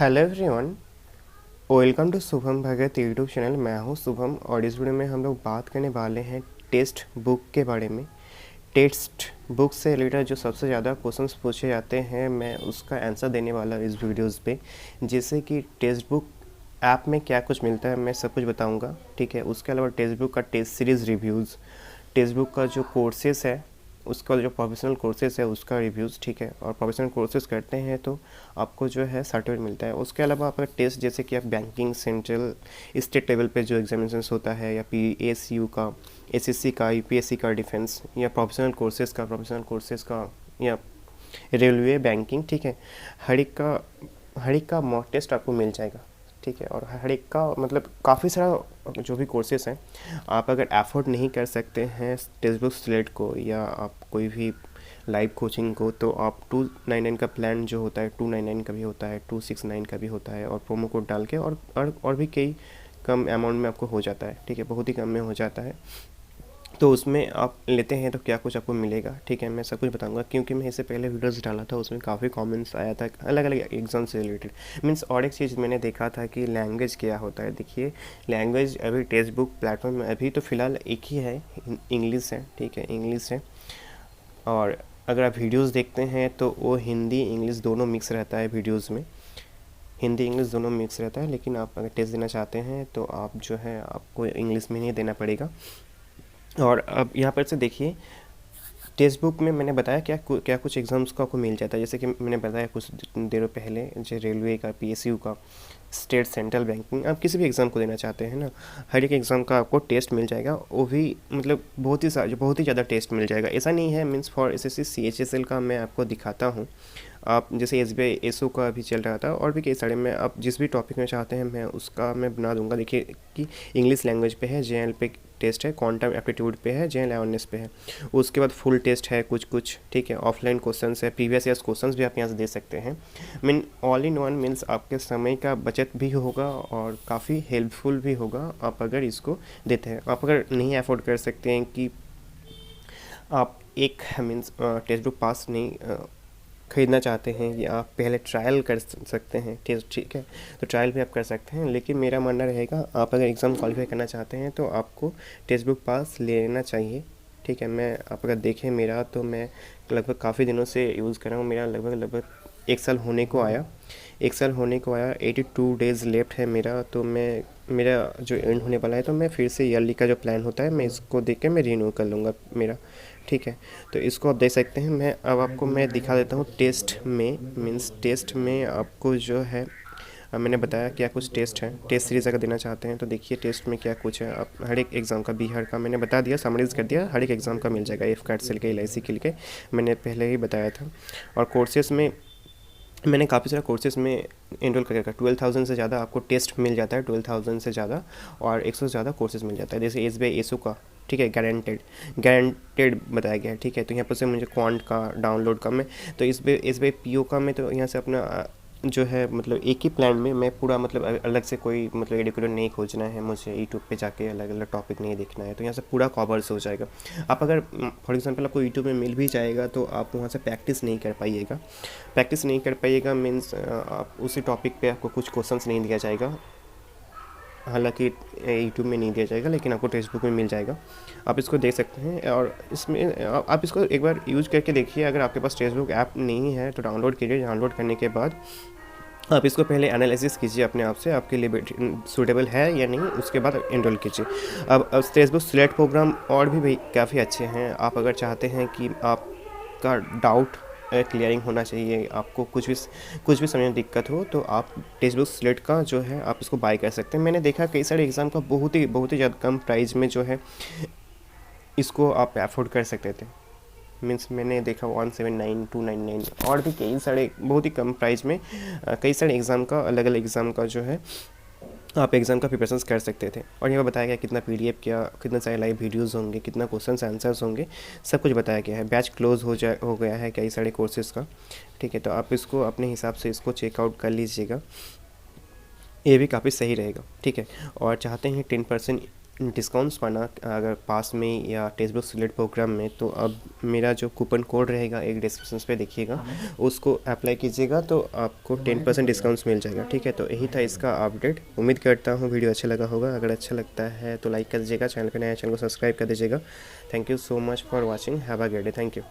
Hello everyone, welcome to Shubham Bhagat YouTube channel. मैं हूं शुभम और इस वीडियो में हम लोग बात करने वाले हैं टेस्ट बुक के बारे में। टेस्ट बुक से रिलेटेड जो सबसे ज़्यादा क्वेश्चंस पूछे जाते हैं, मैं उसका आंसर देने वाला हूं इस वीडियोस पे। जैसे कि टेस्ट बुक ऐप में क्या कुछ मिलता है, मैं सब कुछ बताऊंगा, ठीक है। उसके अलावा टेस्ट बुक का test series reviews, test book का जो कोर्सेस है उसका जो प्रोफेशनल कोर्सेज है उसका रिव्यूज़, ठीक है। और प्रोफेशनल कोर्सेज करते हैं तो आपको जो है सर्टिफिकेट मिलता है। उसके अलावा आपका टेस्ट, जैसे कि आप बैंकिंग, सेंट्रल, स्टेट लेवल पे जो एग्जामिनेशन होता है, या PSU का, SSC का, UPSC का, डिफेंस, या प्रोफेशनल कोर्सेज का, या रेलवे, बैंकिंग, ठीक है। हर एक का मॉक टेस्ट आपको मिल जाएगा, ठीक है। और हर एक का मतलब काफ़ी सारा जो भी कोर्सेस हैं, आप अगर एफोर्ड नहीं कर सकते हैं टेक्स्ट बुक सिलेक्ट को, या आप कोई भी लाइव कोचिंग को, तो आप 299 का प्लान जो होता है, 299 का भी होता है, 269 का भी होता है, और प्रोमो कोड डाल के और भी कई कम अमाउंट में आपको हो जाता है, ठीक है। बहुत ही कम में हो जाता है। तो उसमें आप लेते हैं तो क्या कुछ आपको मिलेगा, ठीक है। मैं सब कुछ बताऊंगा, क्योंकि मैं इससे पहले वीडियोस डाला था, उसमें काफ़ी कमेंट्स आया था अलग अलग एग्जाम से रिलेटेड। मीन्स और एक चीज़ मैंने देखा था कि लैंग्वेज क्या होता है। देखिए, लैंग्वेज अभी टेक्स्ट बुक प्लेटफॉर्म में अभी तो फ़िलहाल एक ही है, इंग्लिश है, ठीक है, इंग्लिश है। और अगर आप वीडियोज़ देखते हैं तो वो हिंदी इंग्लिश दोनों मिक्स रहता है वीडियोज़ में, हिंदी इंग्लिश दोनों मिक्स रहता है। लेकिन आप अगर टेस्ट देना चाहते हैं तो आप जो है आपको इंग्लिश में नहीं देना पड़ेगा। और अब यहाँ पर से देखिए, टेक्स्ट बुक में मैंने बताया क्या कुछ एग्ज़ाम्स का आपको मिल जाता है। जैसे कि मैंने बताया कुछ देर पहले, जो रेलवे का, PSU का, स्टेट, सेंट्रल बैंकिंग, आप किसी भी एग्ज़ाम को देना चाहते हैं ना, हर एक एग्ज़ाम का आपको टेस्ट मिल जाएगा। वो भी मतलब बहुत ही ज़्यादा टेस्ट मिल जाएगा। ऐसा नहीं है, मीन्स फॉर SSC CHSL का मैं आपको दिखाता हूँ। आप जैसे SBI SO का भी चल रहा था, और भी कई सारे, मैं आप जिस भी टॉपिक में चाहते हैं मैं उसका मैं बना दूंगा। देखिए कि इंग्लिश लैंग्वेज पे है, JL पे टेस्ट है, क्वांटम एप्टीट्यूड पे है, जनरल अवेयरनेस पे है। उसके बाद फुल टेस्ट है कुछ, ठीक है। ऑफलाइन क्वेश्चंस है, प्रीवियस ईयर्स क्वेश्चंस भी आप यहाँ से दे सकते हैं। Mean all in one, means आपके समय का बचत भी होगा और काफ़ी हेल्पफुल भी होगा आप अगर इसको देते हैं। आप अगर नहीं अफोर्ड कर सकते हैं कि आप एक मीन्स टेक्स्ट बुक पास नहीं ख़रीदना चाहते हैं, या आप पहले ट्रायल कर सकते हैं टेस्ट, ठीक है, तो ट्रायल भी आप कर सकते हैं। लेकिन मेरा मानना रहेगा, आप अगर एग्ज़ाम क्वालिफाई करना चाहते हैं तो आपको टेक्स्ट बुक पास लेना चाहिए, ठीक है। मैं आप अगर देखें मेरा, तो मैं लगभग काफ़ी दिनों से यूज़ कर रहा हूँ। मेरा लगभग 1 साल होने को आया, 82 डेज़ लेफ्ट है मेरा। तो मेरा जो एंड होने वाला है, तो मैं फिर से ईयरली का जो प्लान होता है, मैं इसको देख के मैं रिन्यू कर लूँगा मेरा, ठीक है। तो इसको आप देख सकते हैं। मैं दिखा देता हूँ टेस्ट में, मीन्स टेस्ट में आपको जो है मैंने बताया क्या कुछ टेस्ट है। टेस्ट सीरीज़ अगर देना चाहते हैं तो देखिए टेस्ट में क्या कुछ है। आप हर एक एग्ज़ाम का, बिहार का मैंने बता दिया, समराइज़ कर दिया, हर एक एग्ज़ाम का मिल जाएगा। F कार्ड से लेकर LIC के लिए मैंने पहले ही बताया था। और कोर्सेज़ में मैंने काफ़ी सारा कोर्सेज़ में एनरोल करके रखा। 12,000 से ज़्यादा आपको टेस्ट मिल जाता है, 12,000 से ज़्यादा, और 100 से ज़्यादा कोर्सेज़ मिल जाता है। जैसे SBI SO का, ठीक है, गारंटेड बताया गया है, ठीक है। तो यहाँ पर से मुझे क्वांट का डाउनलोड का, मैं तो SBI PO का, मैं तो यहाँ से अपना जो है मतलब एक ही प्लान में मैं पूरा मतलब अलग से कोई मतलब एडिकुलर नहीं खोजना है मुझे, यूट्यूब पे जाके अलग अलग टॉपिक नहीं देखना है। तो यहाँ से पूरा कवर्स हो जाएगा। आप अगर फॉर एग्जांपल आपको यूट्यूब में मिल भी जाएगा तो आप वहाँ से प्रैक्टिस नहीं कर पाइएगा। मीन्स आप उसी टॉपिक पे आपको कुछ क्वेश्चंस नहीं दिया जाएगा, हालांकि यूट्यूब में नहीं दिया जाएगा, लेकिन आपको टेक्स्ट बुक में मिल जाएगा। आप इसको देख सकते हैं, और इसमें आप इसको एक बार यूज करके देखिए। अगर आपके पास टेक्स्ट बुक ऐप नहीं है तो डाउनलोड कीजिए। डाउनलोड करने के बाद आप इसको पहले एनालिसिस कीजिए अपने आप से, आपके लिए सूटेबल है या नहीं, उसके बाद एनरोल कीजिए। अब टेक्स्ट बुक सिलेक्ट प्रोग्राम और भी काफ़ी अच्छे हैं। आप अगर चाहते हैं कि आपका डाउट क्लियररिंग होना चाहिए, आपको कुछ भी समय में दिक्कत हो, तो आप टेक्स्ट बुक सिलेक्ट का जो है आप इसको बाय कर सकते हैं। मैंने देखा कई सारे एग्ज़ाम का बहुत ही ज़्यादा कम प्राइस में जो है इसको आप अफोर्ड कर सकते थे। मीन्स मैंने देखा 179, 299, और भी कई सारे बहुत ही कम प्राइस में कई सारे एग्ज़ाम का, अलग अलग एग्ज़ाम का जो है आप एग्ज़ाम का प्रिपरेशन कर सकते थे। और यहाँ बताया गया कितना PDF, कितने सारे लाइव वीडियोज़ होंगे, कितना क्वेश्चन आंसर्स होंगे, सब कुछ बताया गया है। बैच क्लोज हो गया है कई सारे कोर्सेज़ का, ठीक है। तो आप इसको अपने हिसाब से इसको चेकआउट कर लीजिएगा, ये भी काफ़ी सही रहेगा, ठीक है। और चाहते हैं 10% डिस्काउंट्स पाना अगर पास में या टेक्स्ट बुक सिलेक्ट प्रोग्राम में, तो अब मेरा जो कूपन कोड रहेगा एक डिस्क्रिप्शन पे देखिएगा, उसको अप्लाई कीजिएगा तो आपको 10% डिस्काउंट्स मिल जाएगा। ठीक है, तो यही था इसका अपडेट। उम्मीद करता हूँ वीडियो अच्छा लगा होगा। अगर अच्छा लगता है तो लाइक कर दीजिएगा, चैनल पर नया चैनल को सब्सक्राइब कर दीजिएगा। Thank you so much for watching. Have a great day. Thank you.